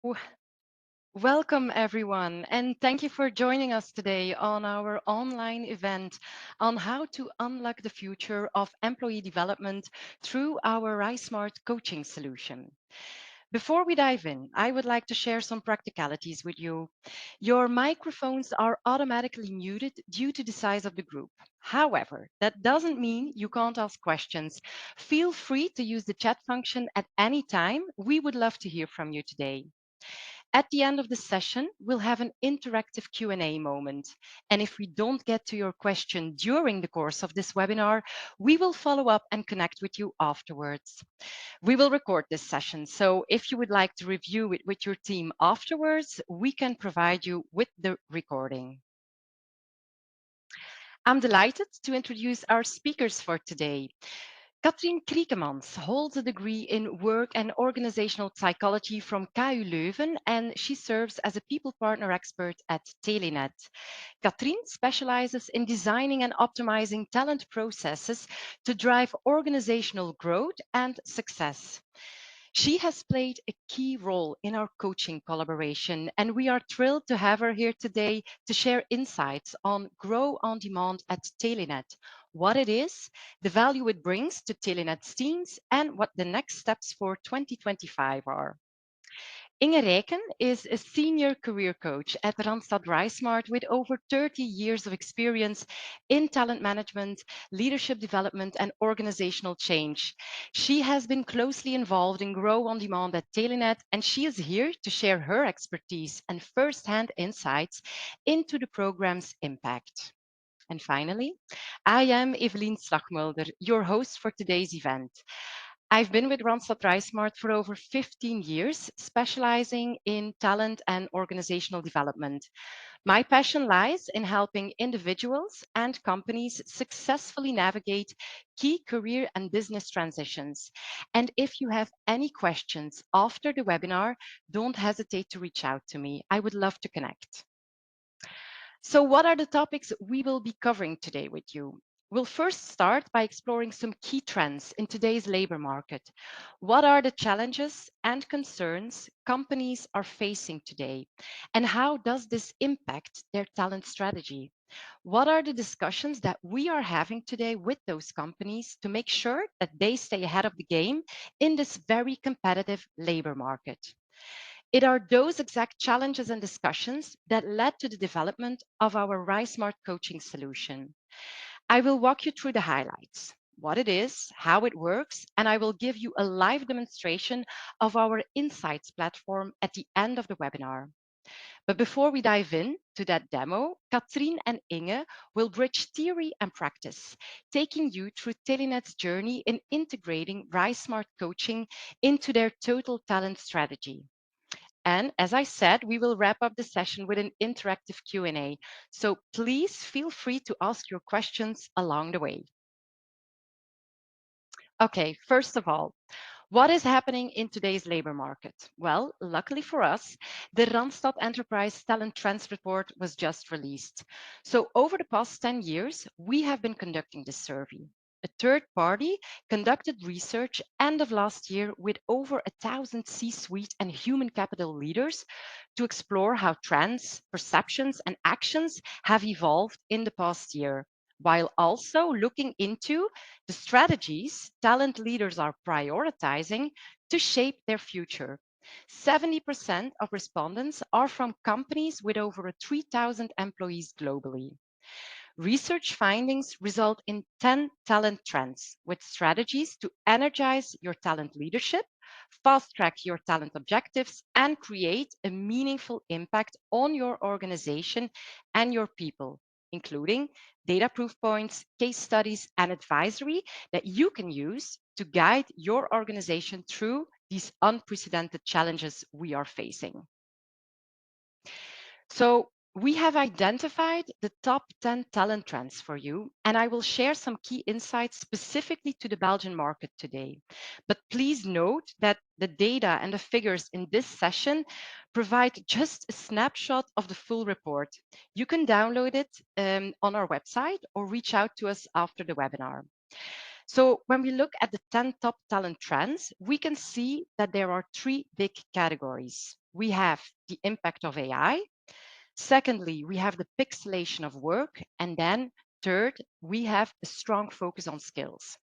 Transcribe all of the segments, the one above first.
W- Welcome, everyone, and thank you for joining us today on our online event on how to unlock the future of employee development through our RiseSmart coaching solution. Before we dive in, I would like to share some practicalities with you. Your microphones are automatically muted due to the size of the group. However, that doesn't mean you can't ask questions. Feel free to use the chat function at any time. We would love to hear from you today. At the end of the session, we'll have an interactive Q&A moment. And if we don't get to your question during the course of this webinar, we will follow up and connect with you afterwards. We will record this session, so if you would like to review it with your team afterwards, we can provide you with the recording. I'm delighted to introduce our speakers for today. Katrien Kriekemans holds a degree in work and organizational psychology from KU Leuven, and she serves as a people partner expert at Telenet. Katrien specializes in designing and optimizing talent processes to drive organizational growth and success. She has played a key role in our coaching collaboration, and we are thrilled to have her here today to share insights on Grow on Demand at Telenet, what it is, the value it brings to Telenet's teams, and what the next steps for 2025 are. Inge Rijcken is a senior career coach at Randstad RiseSmart with over 30 years of experience in talent management, leadership development, and organizational change. She has been closely involved in Grow on Demand at Telenet, and she is here to share her expertise and first-hand insights into the program's impact. And finally, I am Evelien Slagmulder, your host for today's event. I've been with Randstad RiseSmart for over 15 years, specializing in talent and organizational development. My passion lies in helping individuals and companies successfully navigate key career and business transitions. And if you have any questions after the webinar, don't hesitate to reach out to me. I would love to connect. So, what are the topics we will be covering today with you? We'll first start by exploring some key trends in today's labor market. What are the challenges and concerns companies are facing today? And how does this impact their talent strategy? What are the discussions that we are having today with those companies to make sure that they stay ahead of the game in this very competitive labor market? It are those exact challenges and discussions that led to the development of our RiseSmart coaching solution. I will walk you through the highlights, what it is, how it works, and I will give you a live demonstration of our Insights platform at the end of the webinar. But before we dive in to that demo, Katrien and Inge will bridge theory and practice, taking you through Telenet's journey in integrating RiseSmart coaching into their total talent strategy. And as I said, we will wrap up the session with an interactive Q&A. So please feel free to ask your questions along the way. Okay, first of all, what is happening in today's labor market? Well, luckily for us, the Randstad Enterprise Talent Trends Report was just released. So over the past 10 years, we have been conducting this survey. A third party conducted research end of last year with over 1,000 C-suite and human capital leaders to explore how trends, perceptions, and actions have evolved in the past year, while also looking into the strategies talent leaders are prioritizing to shape their future. 70% of respondents are from companies with over 3,000 employees globally. Research findings result in 10 talent trends with strategies to energize your talent leadership, fast track your talent objectives, and create a meaningful impact on your organization and your people, including data proof points, case studies, and advisory that you can use to guide your organization through these unprecedented challenges we are facing. So we have identified the top 10 talent trends for you, and I will share some key insights specifically to the Belgian market today. But please note that the data and the figures in this session provide just a snapshot of the full report. You can download it on our website or reach out to us after the webinar. So when we look at the 10 top talent trends, we can see that there are three big categories. We have the impact of AI. Secondly, we have the pixelation of work. And then third, we have a strong focus on skills.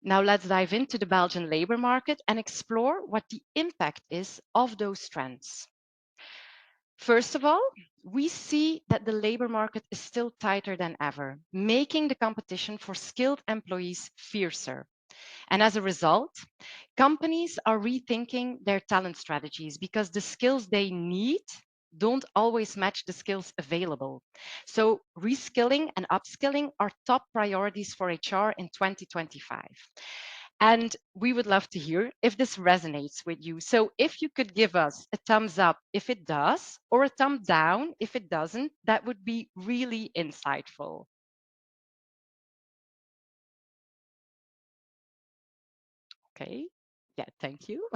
Now let's dive into the Belgian labor market and explore what the impact is of those trends. First of all, we see that the labor market is still tighter than ever, making the competition for skilled employees fiercer. And as a result, companies are rethinking their talent strategies because the skills they need don't always match the skills available. So, reskilling and upskilling are top priorities for HR in 2025. And we would love to hear if this resonates with you. So, if you could give us a thumbs up if it does, or a thumb down if it doesn't, that would be really insightful. Okay. Yeah, thank you.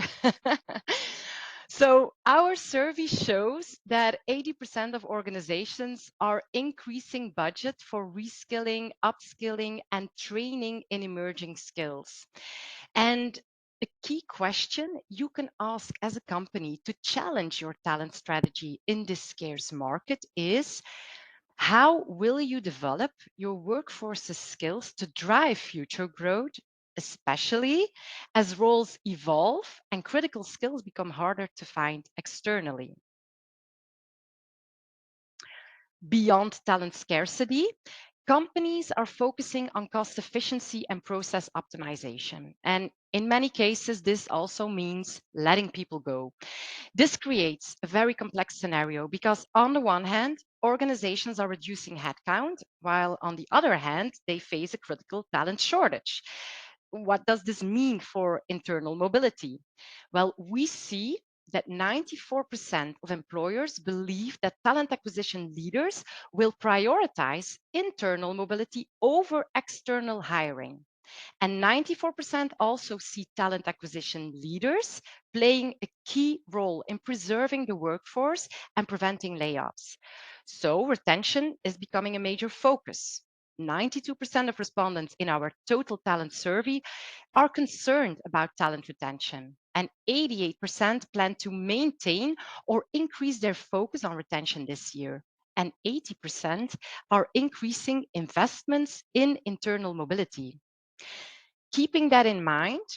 So, our survey shows that 80% of organizations are increasing budget for reskilling, upskilling, and training in emerging skills. And a key question you can ask as a company to challenge your talent strategy in this scarce market is: how will you develop your workforce's skills to drive future growth, especially as roles evolve and critical skills become harder to find externally? Beyond talent scarcity, companies are focusing on cost efficiency and process optimization. And in many cases, this also means letting people go. This creates a very complex scenario because, on the one hand, organizations are reducing headcount, while on the other hand, they face a critical talent shortage. What does this mean for internal mobility? Well, we see that 94% of employers believe that talent acquisition leaders will prioritize internal mobility over external hiring. And 94% also see talent acquisition leaders playing a key role in preserving the workforce and preventing layoffs. So retention is becoming a major focus. 92% of respondents in our total talent survey are concerned about talent retention, and 88% plan to maintain or increase their focus on retention this year. And 80% are increasing investments in internal mobility. Keeping that in mind,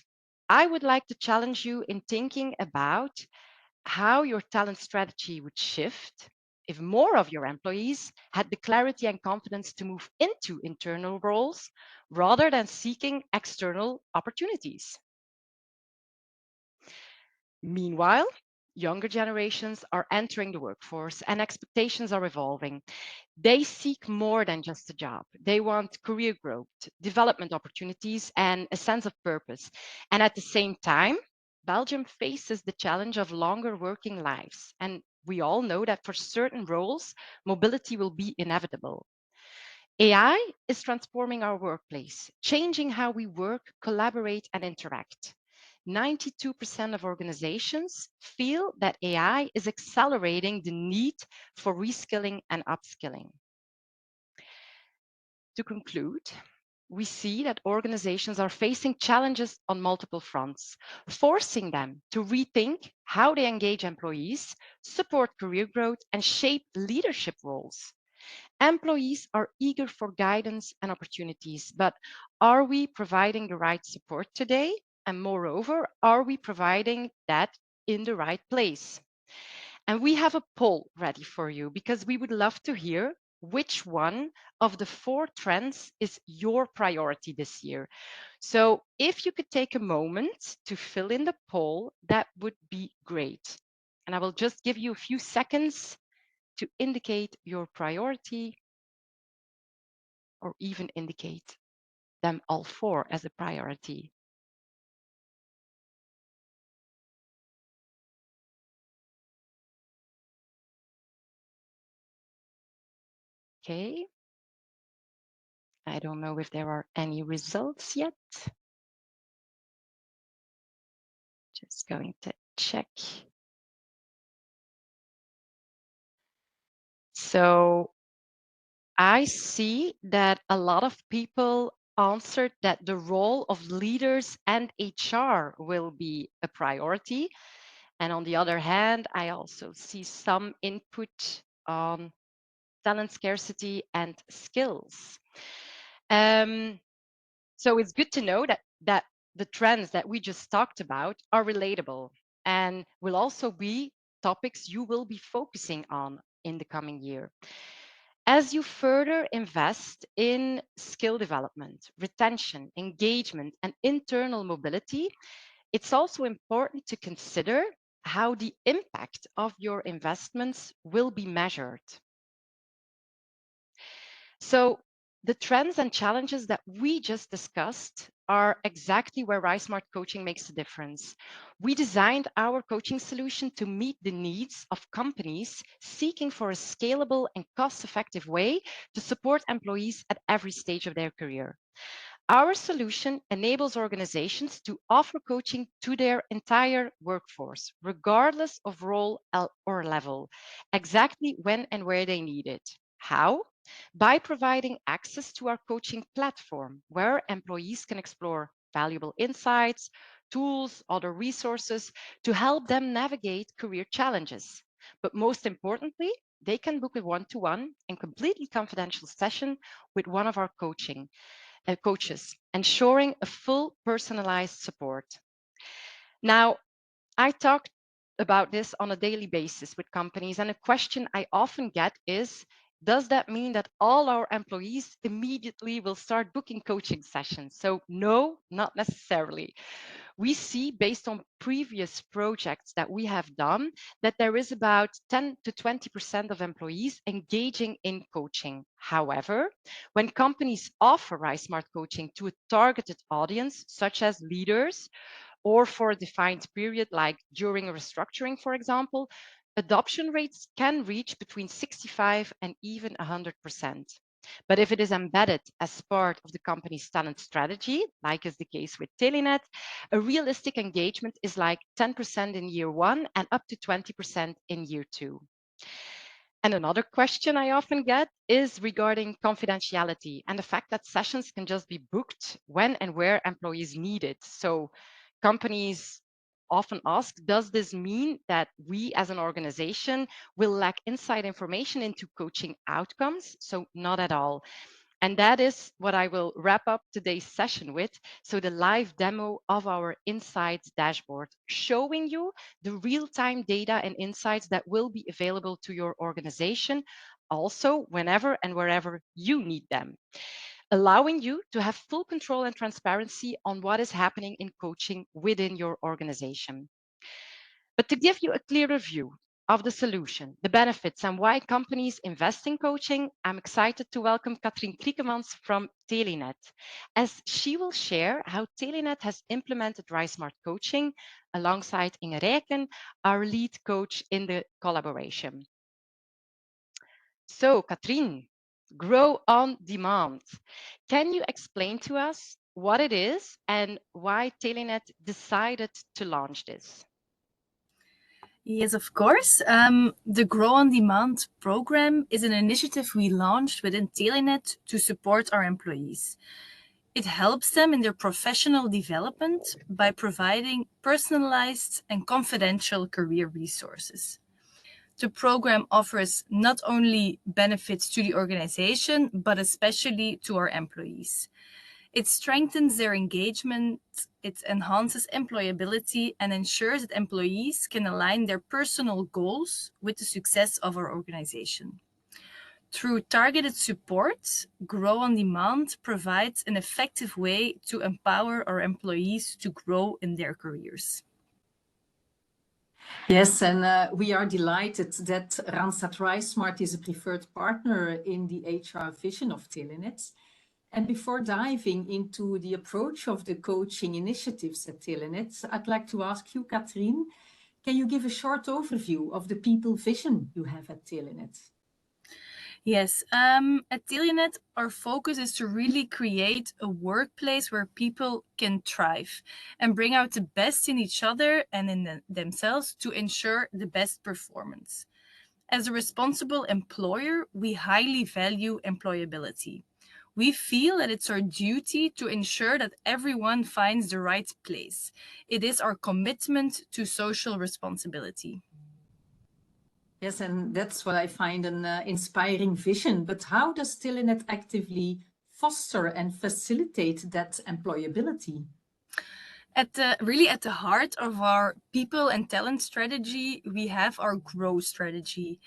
I would like to challenge you in thinking about how your talent strategy would shift if more of your employees had the clarity and confidence to move into internal roles rather than seeking external opportunities. Meanwhile, younger generations are entering the workforce and expectations are evolving. They seek more than just a job. They want career growth, development opportunities, and a sense of purpose. And at the same time, Belgium faces the challenge of longer working lives. And we all know that for certain roles, mobility will be inevitable. AI is transforming our workplace, changing how we work, collaborate, and interact. 92% of organizations feel that AI is accelerating the need for reskilling and upskilling. To conclude, we see that organizations are facing challenges on multiple fronts, forcing them to rethink how they engage employees, support career growth, and shape leadership roles. Employees are eager for guidance and opportunities, but are we providing the right support today? And moreover, are we providing that in the right place? And we have a poll ready for you because we would love to hear which one of the four trends is your priority this year. So if you could take a moment to fill in the poll, that would be great. And I will just give you a few seconds to indicate your priority or even indicate them all four as a priority. Okay. I don't know if there are any results yet. Just going to check. So I see that a lot of people answered that the role of leaders and HR will be a priority. And on the other hand, I also see some input on talent scarcity and skills. Um, so it's good to know that the trends that we just talked about are relatable and will also be topics you will be focusing on in the coming year. As you further invest in skill development, retention, engagement, and internal mobility, it's also important to consider how the impact of your investments will be measured. So, the trends and challenges that we just discussed are exactly where RiseSmart coaching makes a difference. We designed our coaching solution to meet the needs of companies seeking for a scalable and cost-effective way to support employees at every stage of their career. Our solution enables organizations to offer coaching to their entire workforce, regardless of role or level, exactly when and where they need it. How? By providing access to our coaching platform, where employees can explore valuable insights, tools, other resources to help them navigate career challenges. But most importantly, they can book a one-to-one and completely confidential session with one of our coaches, ensuring a full personalized support. Now, I talk about this on a daily basis with companies, and a question I often get is, does that mean that all our employees immediately will start booking coaching sessions? So no, not necessarily. We see, based on previous projects that we have done, that there is about 10 to 20% of employees engaging in coaching. However, when companies offer RiseSmart coaching to a targeted audience, such as leaders, or for a defined period, like during a restructuring, for example, adoption rates can reach between 65 and even 100%. But if it is embedded as part of the company's talent strategy, like is the case with Telenet, a realistic engagement is like 10% in year one and up to 20% in year two. And another question I often get is regarding confidentiality and the fact that sessions can just be booked when and where employees need it. So companies often ask, does this mean that we as an organization will lack inside information into coaching outcomes? So not at all. And that is what I will wrap up today's session with. So the live demo of our insights dashboard, showing you the real-time data and insights that will be available to your organization, also whenever and wherever you need them, allowing you to have full control and transparency on what is happening in coaching within your organization. But to give you a clearer view of the solution, the benefits, and why companies invest in coaching, I'm excited to welcome Katrien Kriekemans from Telenet, as she will share how Telenet has implemented RiseSmart coaching alongside Inge Rijcken, our lead coach in the collaboration. So, Katrien, grow on demand. Can you explain to us what it is and why Telenet decided to launch this? Yes, of course. The Grow on Demand program is an initiative we launched within Telenet to support our employees. It helps them in their professional development by providing personalized and confidential career resources. The program offers not only benefits to the organization, but especially to our employees. It strengthens their engagement, it enhances employability, and ensures that employees can align their personal goals with the success of our organization. Through targeted support, Grow on Demand provides an effective way to empower our employees to grow in their careers. Yes, and we are delighted that Randstad RiseSmart is a preferred partner in the HR vision of Telenet. And before diving into the approach of the coaching initiatives at Telenet, I'd like to ask you, Katrien, can you give a short overview of the people vision you have at Telenet? Yes, at Telenet, our focus is to really create a workplace where people can thrive and bring out the best in each other and in themselves to ensure the best performance. As a responsible employer, we highly value employability. We feel that it's our duty to ensure that everyone finds the right place. It is our commitment to social responsibility. Yes, and that's what I find an inspiring vision. But how does Telenet actively foster and facilitate that employability? At the heart of our people and talent strategy, we have our growth strategy.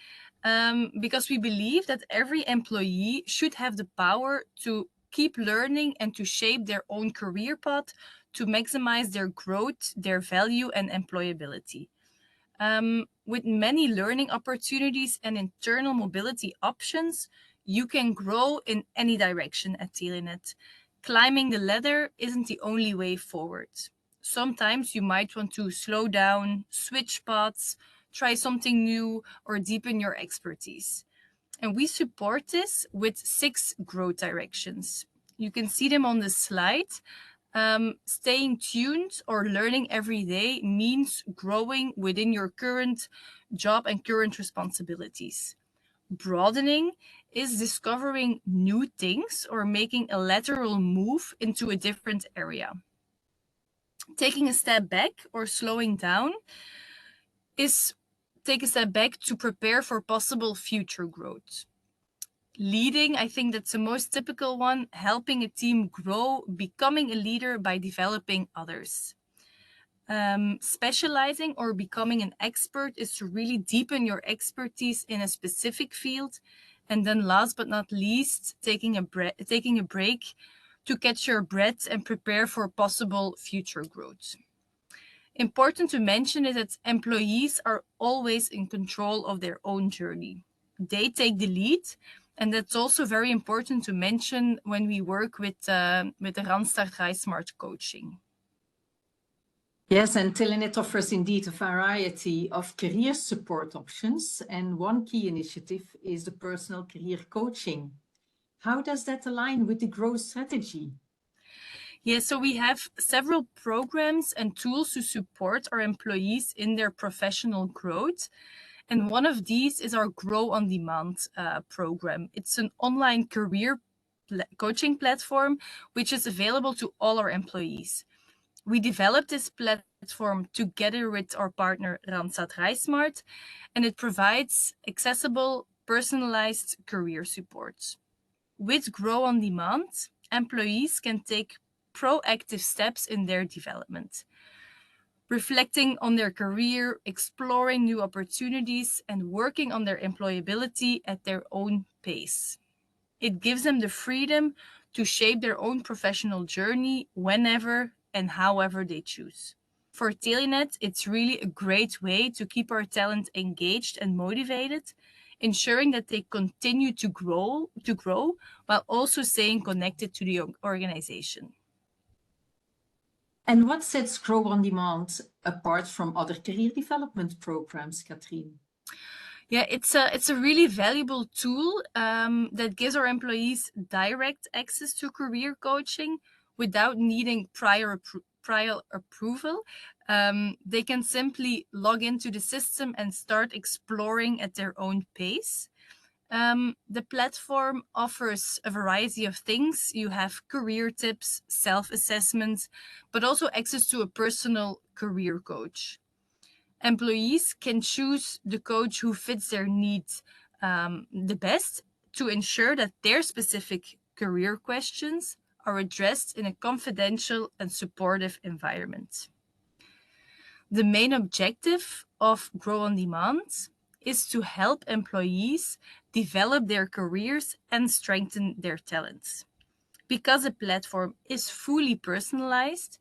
Because we believe that every employee should have the power to keep learning and to shape their own career path to maximize their growth, their value, and employability. With many learning opportunities and internal mobility options, you can grow in any direction at Telenet. Climbing the ladder isn't the only way forward. Sometimes you might want to slow down, switch paths, try something new, or deepen your expertise. And we support this with 6 growth directions. You can see them on the slide. Staying tuned or learning every day means growing within your current job and current responsibilities. Broadening is discovering new things or making a lateral move into a different area. Taking a step back or slowing down is take a step back to prepare for possible future growth. Leading, I think that's the most typical one, helping a team grow, becoming a leader by developing others. Specializing or becoming an expert is to really deepen your expertise in a specific field. And then last but not least, taking a break to catch your breath and prepare for possible future growth. Important to mention is that employees are always in control of their own journey. They take the lead, and that's also very important to mention when we work with the Randstad RiseSmart coaching. Yes, and Telenet offers indeed a variety of career support options, and one key initiative is the personal career coaching. How does that align with the growth strategy? Yeah, so we have several programs and tools to support our employees in their professional growth. And one of these is our Grow on Demand program. It's an online career coaching platform which is available to all our employees. We developed this platform together with our partner Randstad RiseSmart, and it provides accessible, personalized career support. With Grow on Demand, employees can take proactive steps in their development, reflecting on their career, exploring new opportunities, and working on their employability at their own pace. It gives them the freedom to shape their own professional journey whenever and however they choose. For Telenet, it's really a great way to keep our talent engaged and motivated, ensuring that they continue to grow while also staying connected to the organization. And what sets Grow on Demand apart from other career development programs, Katrien? Yeah, it's a really valuable tool that gives our employees direct access to career coaching without needing prior approval. They can simply log into the system and start exploring at their own pace. The platform offers a variety of things. You have career tips, self-assessments, but also access to a personal career coach. Employees can choose the coach who fits their needs the best to ensure that their specific career questions are addressed in a confidential and supportive environment. The main objective of Grow on Demand is to help employees develop their careers and strengthen their talents. Because the platform is fully personalized,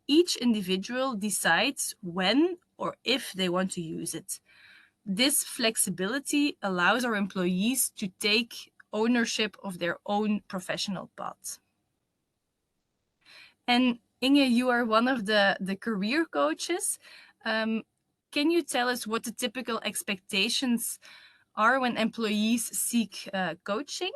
each individual decides when or if they want to use it. This flexibility allows our employees to take ownership of their own professional path. And Inge, you are one of the career coaches. Can you tell us what the typical expectations are when employees seek coaching?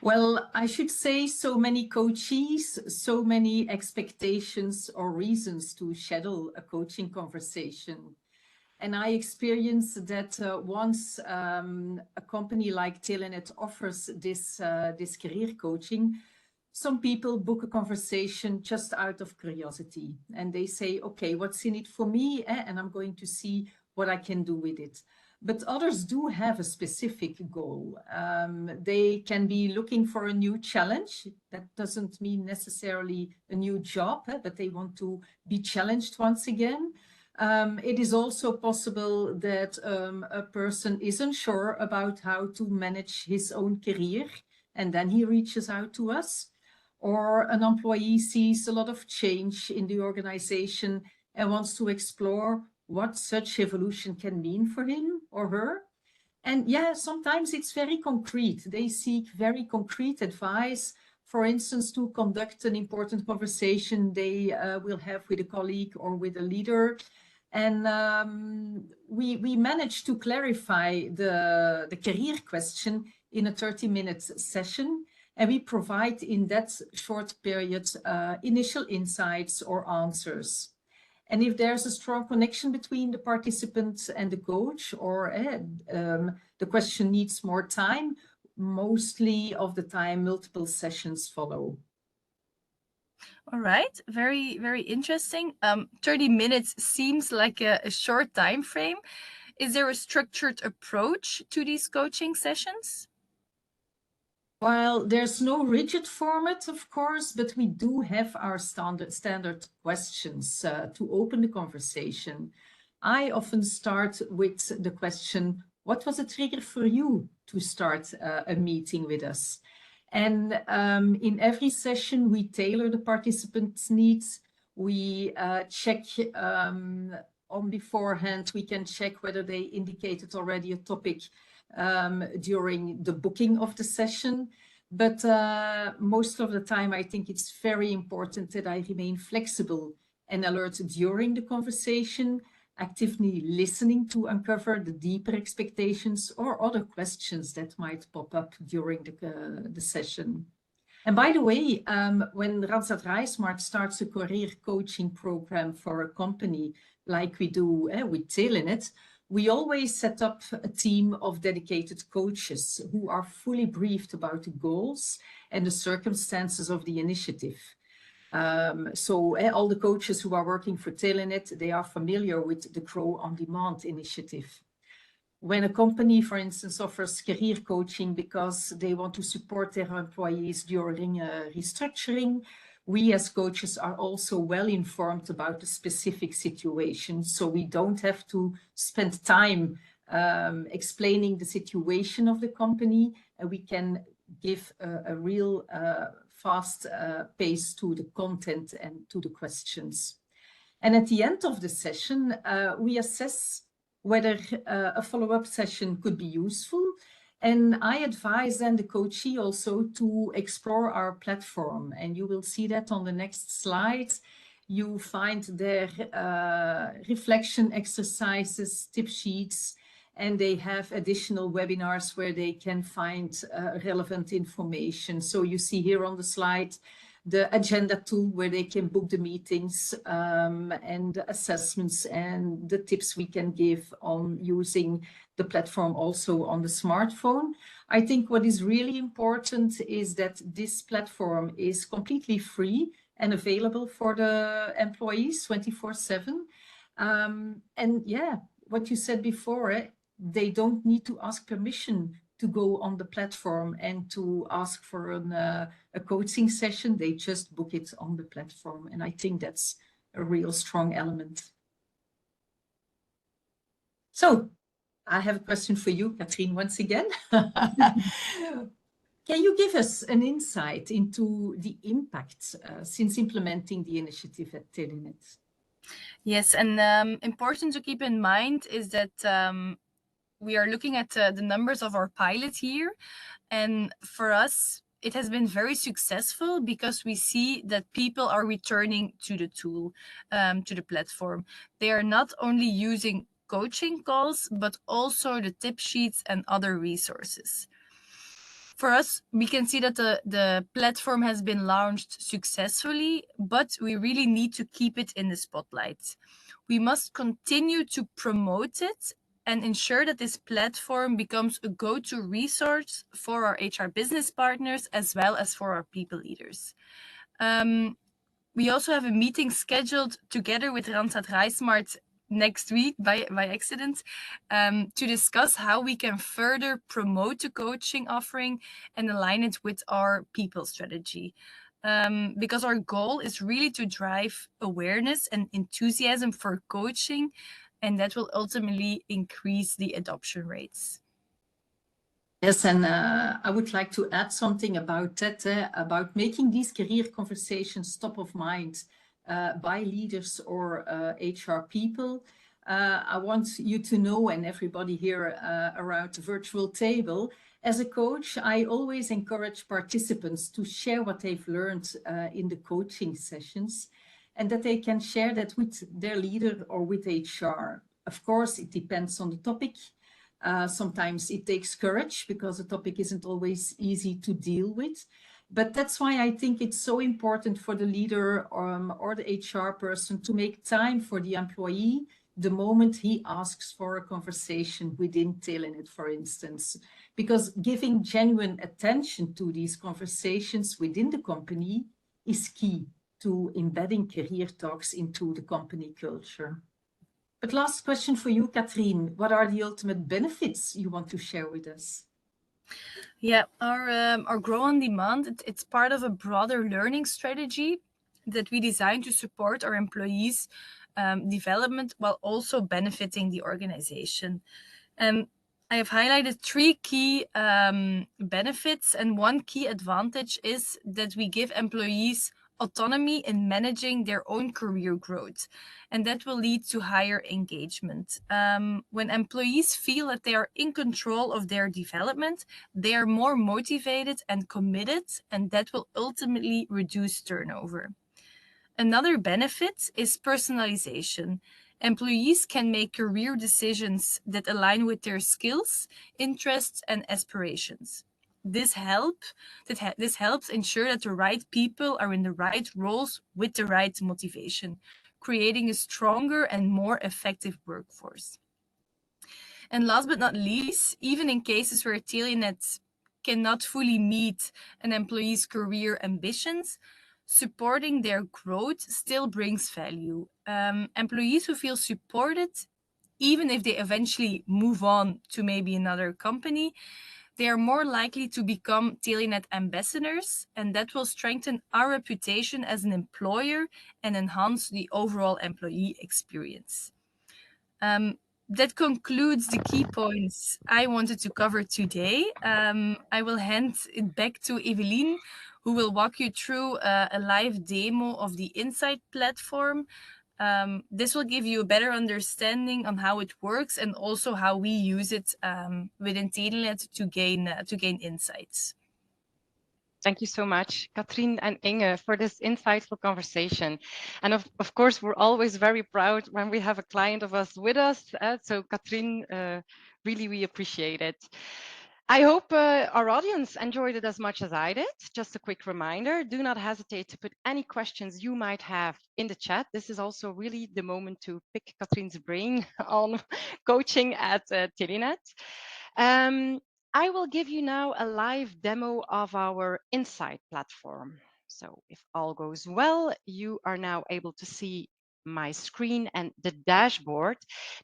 Well, I should say so many coachees, so many expectations or reasons to schedule a coaching conversation. And I experienced that once a company like Telenet offers this career coaching, some people book a conversation just out of curiosity. And they say, okay, what's in it for me? And I'm going to see what I can do with it. But others do have a specific goal. They can be looking for a new challenge. That doesn't mean necessarily a new job, but they want to be challenged once again. It is also possible that a person isn't sure about how to manage his own career, and then he reaches out to us. Or an employee sees a lot of change in the organization and wants to explore what such evolution can mean for him or her. And yeah, sometimes it's very concrete. They seek very concrete advice. For instance, to conduct an important conversation they will have with a colleague or with a leader. And we managed to clarify the career question in a 30-minute session. And we provide in that short period initial insights or answers. And if there's a strong connection between the participants and the coach, or the question needs more time, mostly of the time, multiple sessions follow. All right, very, very interesting. 30 minutes seems like a short time frame. Is there a structured approach to these coaching sessions? While there's no rigid format, of course, but we do have our standard questions to open the conversation. I often start with the question, what was a trigger for you to start a meeting with us? And in every session, we tailor the participants' needs. We check on beforehand, we can check whether they indicated already a topic during the booking of the session. But most of the time, I think it's very important that I remain flexible and alert during the conversation, actively listening to uncover the deeper expectations or other questions that might pop up during the session. And by the way, when Randstad RiseSmart starts a career coaching program for a company like we do with Telenet, we always set up a team of dedicated coaches who are fully briefed about the goals and the circumstances of the initiative. So all the coaches who are working for Telenet, they are familiar with the Grow on Demand initiative. When a company, for instance, offers career coaching because they want to support their employees during restructuring, we as coaches are also well informed about the specific situation. So we don't have to spend time explaining the situation of the company, and we can give a real fast pace to the content and to the questions. And at the end of the session, we assess whether a follow-up session could be useful. And I advise then the coachee also to explore our platform. And you will see that on the next slide. You find there reflection exercises, tip sheets, and they have additional webinars where they can find relevant information. So you see here on the slide, the agenda tool where they can book the meetings and the assessments and the tips we can give on using the platform also on the smartphone. I think what is really important is that this platform is completely free and available for the employees 24/7. And yeah, what you said before, they don't need to ask permission to go on the platform and to ask for a coaching session. They just book it on the platform. And I think that's a real strong element. So I have a question for you, Katrien, once again. Can you give us an insight into the impact since implementing the initiative at Telenet? Yes, and important to keep in mind is that we are looking at the numbers of our pilot here. And for us, it has been very successful because we see that people are returning to the tool, to the platform. They are not only using coaching calls, but also the tip sheets and other resources. For us, we can see that the platform has been launched successfully, but we really need to keep it in the spotlight. We must continue to promote it and ensure that this platform becomes a go-to resource for our HR business partners as well as for our people leaders. We also have a meeting scheduled together with Randstad RiseSmart next week by accident to discuss how we can further promote the coaching offering and align it with our people strategy. Because our goal is really to drive awareness and enthusiasm for coaching, and that will ultimately increase the adoption rates. Yes, and I would like to add something about that, about making these career conversations top of mind by leaders or HR people. I want you to know, and everybody here around the virtual table, as a coach, I always encourage participants to share what they've learned in the coaching sessions, and that they can share that with their leader or with HR. Of course, it depends on the topic. Sometimes it takes courage because the topic isn't always easy to deal with. But that's why I think it's so important for the leader or the HR person to make time for the employee the moment he asks for a conversation within Telenet, for instance. Because giving genuine attention to these conversations within the company is key to embedding career talks into the company culture. But last question for you, Katrien. What are the ultimate benefits you want to share with us? Yeah, our Grow on Demand, it's part of a broader learning strategy that we designed to support our employees' development while also benefiting the organization. I have highlighted three key benefits, and one key advantage is that we give employees autonomy in managing their own career growth, and that will lead to higher engagement. When employees feel that they are in control of their development, they are more motivated and committed, and that will ultimately reduce turnover. Another benefit is personalization. Employees can make career decisions that align with their skills, interests, and aspirations. This helps ensure that the right people are in the right roles with the right motivation, creating a stronger and more effective workforce. And last but not least, even in cases where Telenet cannot fully meet an employee's career ambitions, supporting their growth still brings value. Employees who feel supported, even if they eventually move on to maybe another company, they are more likely to become Telenet ambassadors, and that will strengthen our reputation as an employer and enhance the overall employee experience. That concludes the key points I wanted to cover today. I will hand it back to Evelien, who will walk you through a live demo of the Insight platform. This will give you a better understanding on how it works and also how we use it within Telenet to gain insights. Thank you so much, Katrien and Inge, for this insightful conversation. And of course, we're always very proud when we have a client of us with us. So Katrien, really, we appreciate it. I hope our audience enjoyed it as much as I did. Just a quick reminder, do not hesitate to put any questions you might have in the chat. This is also really the moment to pick Katrien's brain on coaching at Telenet. I will give you now a live demo of our Insight platform. So if all goes well, you are now able to see my screen and the dashboard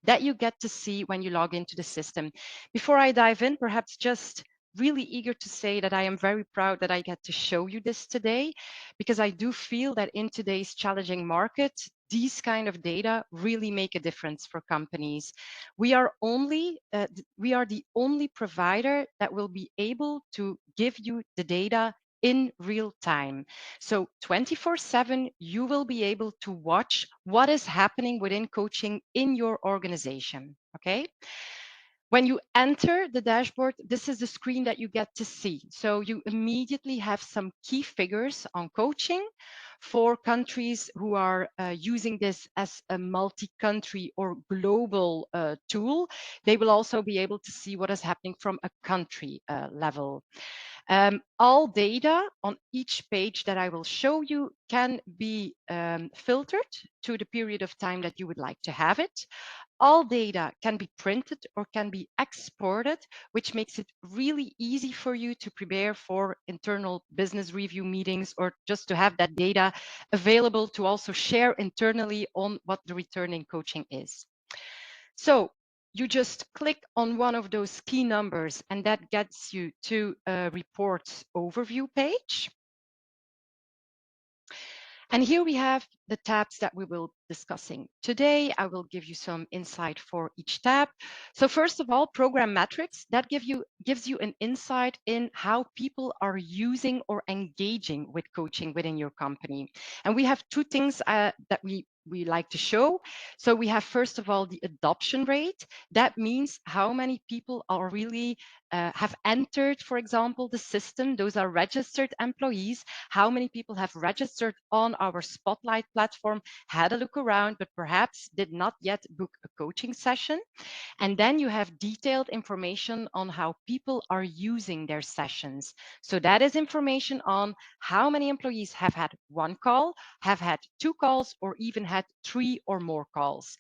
that you get to see when you log into the system. Before I dive in, perhaps just really eager to say that I am very proud that I get to show you this today, because I do feel that in today's challenging market, these kind of data really make a difference for companies. We are the only provider that will be able to give you the data in real time. So 24/7, you will be able to watch what is happening within coaching in your organization, okay? When you enter the dashboard, this is the screen that you get to see. So you immediately have some key figures on coaching for countries who are using this as a multi-country or global tool. They will also be able to see what is happening from a country level. All data on each page that I will show you can be filtered to the period of time that you would like to have it. All data can be printed or can be exported, which makes it really easy for you to prepare for internal business review meetings or just to have that data available to also share internally on what the returning coaching is. So you just click on one of those key numbers and that gets you to a report overview page. And here we have the tabs that we will be discussing today. I will give you some insight for each tab. So first of all, program metrics, that gives you an insight in how people are using or engaging with coaching within your company. And we have two things that we like to show. So we have, first of all, the adoption rate. That means how many people are really have entered, for example, the system. Those are registered employees. How many people have registered on our Spotlight platform, had a look around, but perhaps did not yet book a coaching session. And then you have detailed information on how people are using their sessions. So that is information on how many employees have had one call, have had two calls, or even had 3 or more calls.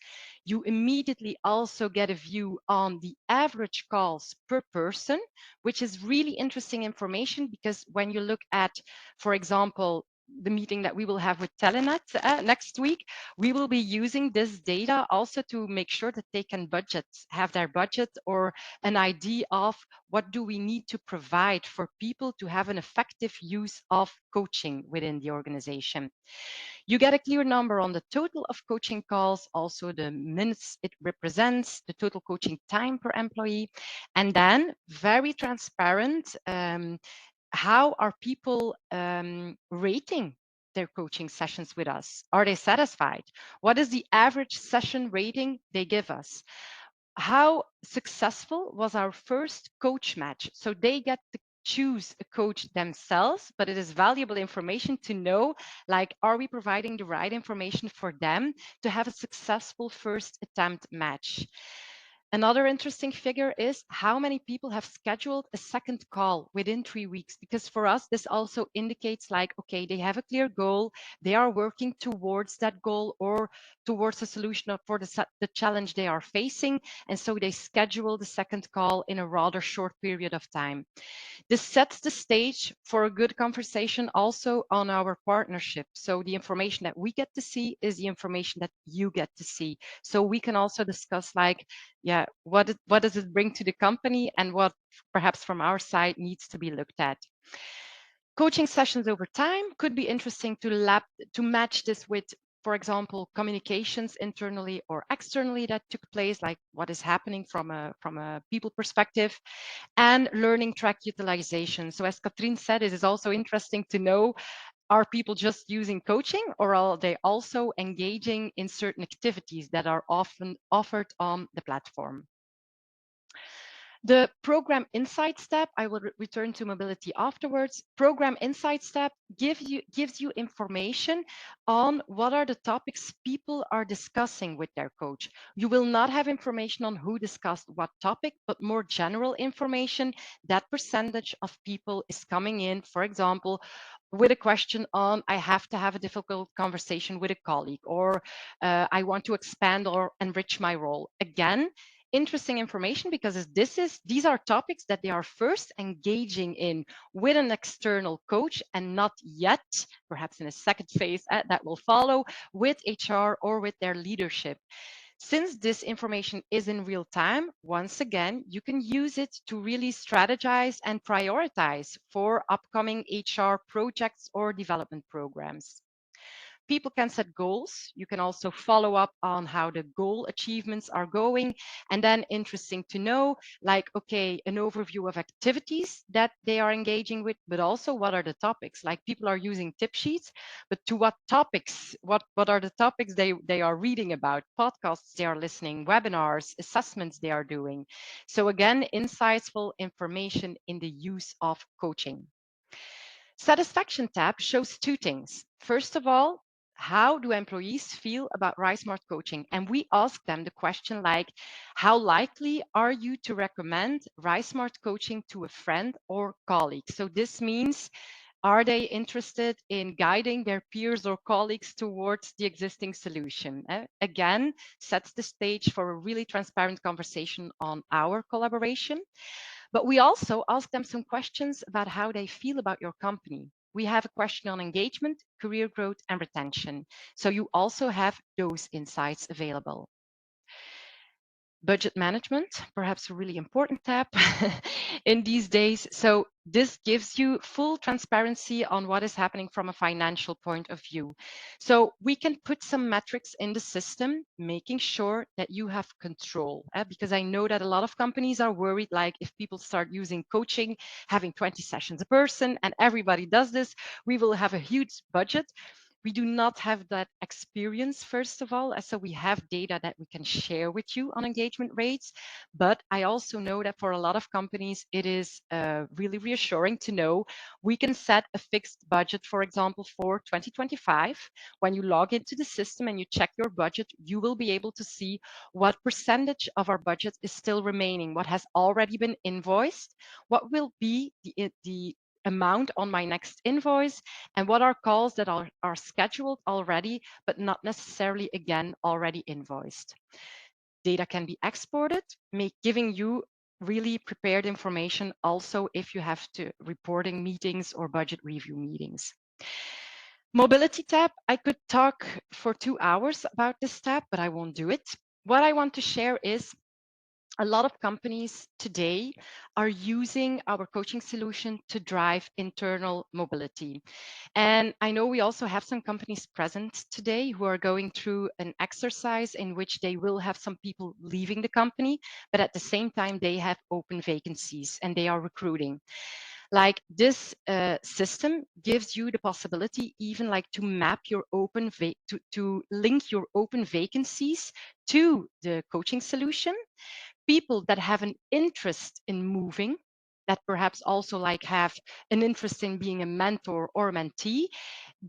You immediately also get a view on the average calls per person, which is really interesting information because when you look at, for example, the meeting that we will have with Telenet next week, we will be using this data also to make sure that they can have their budget or an idea of what do we need to provide for people to have an effective use of coaching within the organization. You get a clear number on the total of coaching calls, also the minutes it represents, the total coaching time per employee, and then very transparent, how are people rating their coaching sessions with us? Are they satisfied? What is the average session rating they give us? How successful was our first coach match? So they get to choose a coach themselves, but it is valuable information to know, like, are we providing the right information for them to have a successful first attempt match? Another interesting figure is how many people have scheduled a second call within 3 weeks, because for us, this also indicates like, okay, they have a clear goal, they are working towards that goal or towards a solution for the challenge they are facing. And so they schedule the second call in a rather short period of time. This sets the stage for a good conversation also on our partnership. So the information that we get to see is the information that you get to see. So we can also discuss like, yeah, what does it bring to the company and what perhaps from our side needs to be looked at. Coaching sessions over time could be interesting to match this with, for example, communications internally or externally that took place, like what is happening from a people perspective, and learning track utilization. So as Katrien said, it is also interesting to know, are people just using coaching or are they also engaging in certain activities that are often offered on the platform? The Program Insights tab, I will return to mobility afterwards. Program Insights tab gives you information on what are the topics people are discussing with their coach. You will not have information on who discussed what topic, but more general information. That percentage of people is coming in, for example, with a question on, I have to have a difficult conversation with a colleague, or I want to expand or enrich my role. Again, interesting information because these are topics that they are first engaging in with an external coach and not yet, perhaps in a second phase that will follow, with HR or with their leadership. Since this information is in real time, once again, you can use it to really strategize and prioritize for upcoming HR projects or development programs. People can set goals. You can also follow up on how the goal achievements are going. And then interesting to know, like, okay, an overview of activities that they are engaging with, but also what are the topics? Like people are using tip sheets, but to what topics? What are the topics they are reading about? Podcasts they are listening, webinars, assessments they are doing. So again, insightful information in the use of coaching. Satisfaction tab shows two things. First of all, how do employees feel about RiseSmart coaching? And we ask them the question like, how likely are you to recommend RiseSmart coaching to a friend or colleague? So this means, are they interested in guiding their peers or colleagues towards the existing solution? Again, sets the stage for a really transparent conversation on our collaboration. But we also ask them some questions about how they feel about your company. We have a question on engagement, career growth, and retention. So you also have those insights available. Budget management, perhaps a really important tab in these days. So this gives you full transparency on what is happening from a financial point of view. So we can put some metrics in the system, making sure that you have control. Because I know that a lot of companies are worried, like if people start using coaching, having 20 sessions a person, and everybody does this, we will have a huge budget. We do not have that experience, first of all. So we have data that we can share with you on engagement rates. But I also know that for a lot of companies, it is really reassuring to know we can set a fixed budget, for example, for 2025. When you log into the system and you check your budget, you will be able to see what percentage of our budget is still remaining, what has already been invoiced, what will be the amount on my next invoice, and what are calls that are scheduled already, but not necessarily, again, already invoiced. Data can be exported, giving you really prepared information also if you have to reporting meetings or budget review meetings. Mobility tab, I could talk for 2 hours about this tab, but I won't do it. What I want to share is a lot of companies today are using our coaching solution to drive internal mobility. And I know we also have some companies present today who are going through an exercise in which they will have some people leaving the company, but at the same time, they have open vacancies and they are recruiting. Like this system gives you the possibility even like to map your to link your open vacancies to the coaching solution. People that have an interest in moving, that perhaps also like have an interest in being a mentor or a mentee,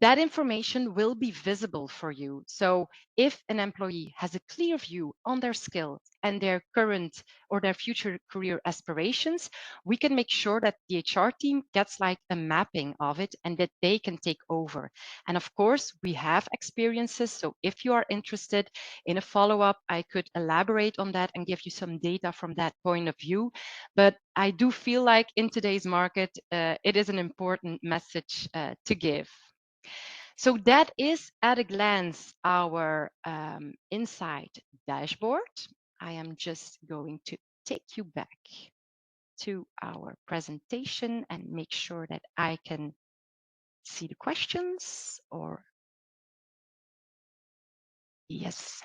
that information will be visible for you. So if an employee has a clear view on their skills and their current or their future career aspirations, we can make sure that the HR team gets like a mapping of it and that they can take over. And of course, we have experiences. So if you are interested in a follow-up, I could elaborate on that and give you some data from that point of view. But I do feel like in today's market, it is an important message to give. So that is at a glance our inside dashboard. I am just going to take you back to our presentation and make sure that I can see the questions or yes.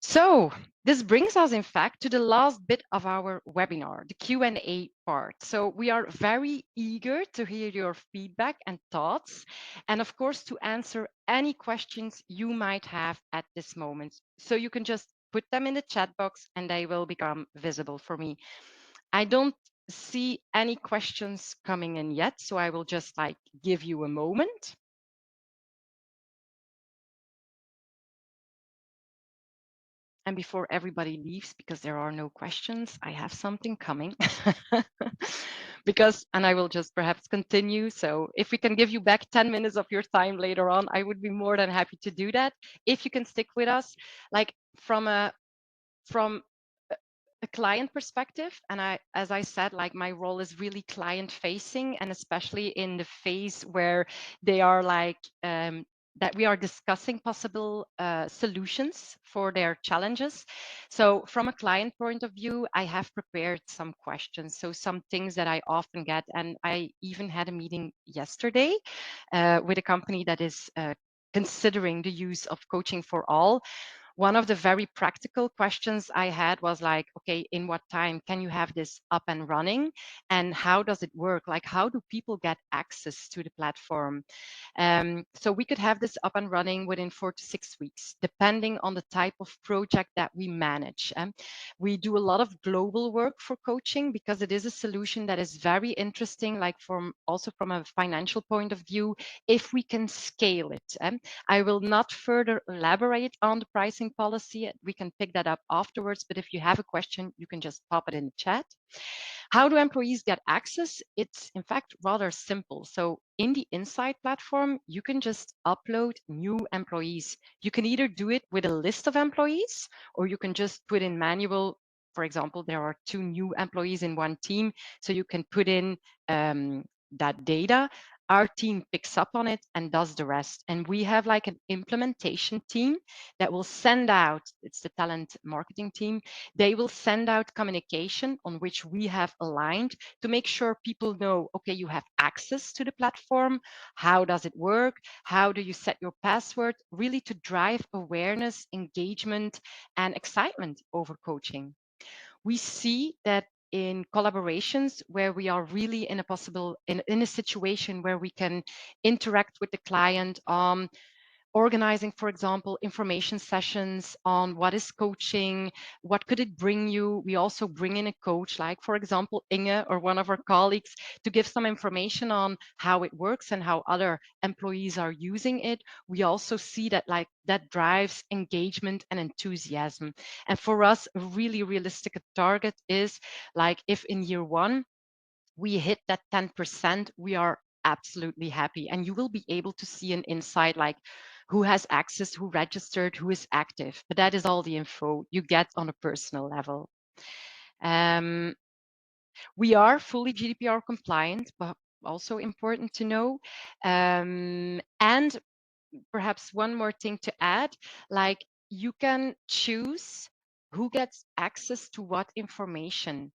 So this brings us, in fact, to the last bit of our webinar, the Q&A part. So we are very eager to hear your feedback and thoughts, and of course, to answer any questions you might have at this moment. So you can just put them in the chat box and they will become visible for me. I don't see any questions coming in yet, so I will just like give you a moment. And before everybody leaves, because there are no questions, I have something coming. And I will just perhaps continue. So if we can give you back 10 minutes of your time later on, I would be more than happy to do that. If you can stick with us, like from a client perspective, and as I said, like my role is really client facing, and especially in the phase where they are like that we are discussing possible solutions for their challenges. So from a client point of view, I have prepared some questions, so some things that I often get, and I even had a meeting yesterday with a company that is considering the use of coaching for all. One of the very practical questions I had was like, okay, in what time can you have this up and running? And how does it work? Like, how do people get access to the platform? So we could have this up and running within 4 to 6 weeks, depending on the type of project that we manage. We do a lot of global work for coaching because it is a solution that is very interesting, like from a financial point of view, if we can scale it. I will not further elaborate on the pricing policy. We can pick that up afterwards, but if you have a question, you can just pop it in the chat. How do employees get access? It's in fact rather simple. So in the Insight platform, you can just upload new employees. You can either do it with a list of employees, or you can just put in manual. For example, there are 2 new employees in one team, so you can put in that data. Our team picks up on it and does the rest. And we have like an implementation team that will send out, it's the talent marketing team, they will send out communication on which we have aligned to make sure people know, okay, you have access to the platform. How does it work? How do you set your password? Really to drive awareness, engagement, and excitement over coaching. We see that in collaborations where we are really in a situation where we can interact with the client on organizing, for example, information sessions on what is coaching, what could it bring you. We also bring in a coach, like, for example, Inge or one of our colleagues, to give some information on how it works and how other employees are using it. We also see that like that drives engagement and enthusiasm. And for us, a really realistic target is like if in year one, we hit that 10%, we are absolutely happy. And you will be able to see an insight like who has access, who registered, who is active. But that is all the info you get on a personal level. Um, we are fully GDPR compliant, but also important to know. And perhaps one more thing to add, like you can choose who gets access to what information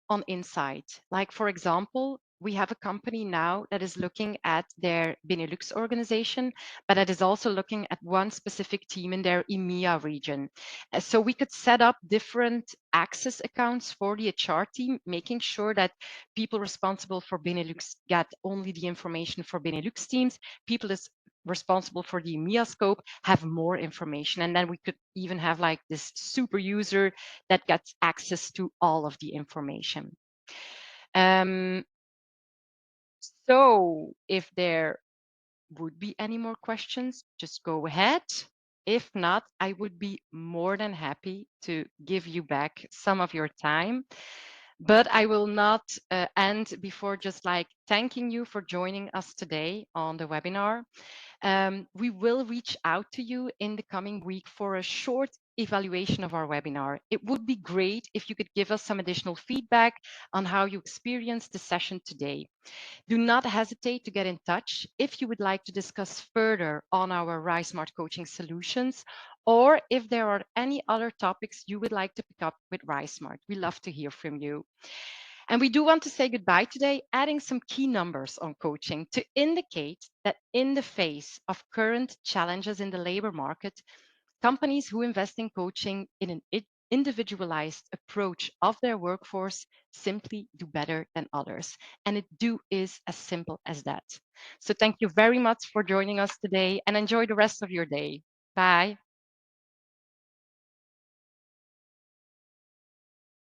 on Insight. Like, for example, we have a company now that is looking at their Benelux organization, but that is also looking at one specific team in their EMEA region. So we could set up different access accounts for the HR team, making sure that people responsible for Benelux get only the information for Benelux teams. People is responsible for the EMEA scope have more information. And then we could even have like this super user that gets access to all of the information. Um, so if there would be any more questions, just go ahead. If not, I would be more than happy to give you back some of your time. But I will not end before just like thanking you for joining us today on the webinar. We will reach out to you in the coming week for a short evaluation of our webinar. It would be great if you could give us some additional feedback on how you experienced the session today. Do not hesitate to get in touch if you would like to discuss further on our RiseSmart coaching solutions, or if there are any other topics you would like to pick up with RiseSmart. We love to hear from you. And we do want to say goodbye today, adding some key numbers on coaching to indicate that in the face of current challenges in the labor market, companies who invest in coaching in an individualized approach of their workforce simply do better than others. And it is as simple as that. So thank you very much for joining us today and enjoy the rest of your day. Bye.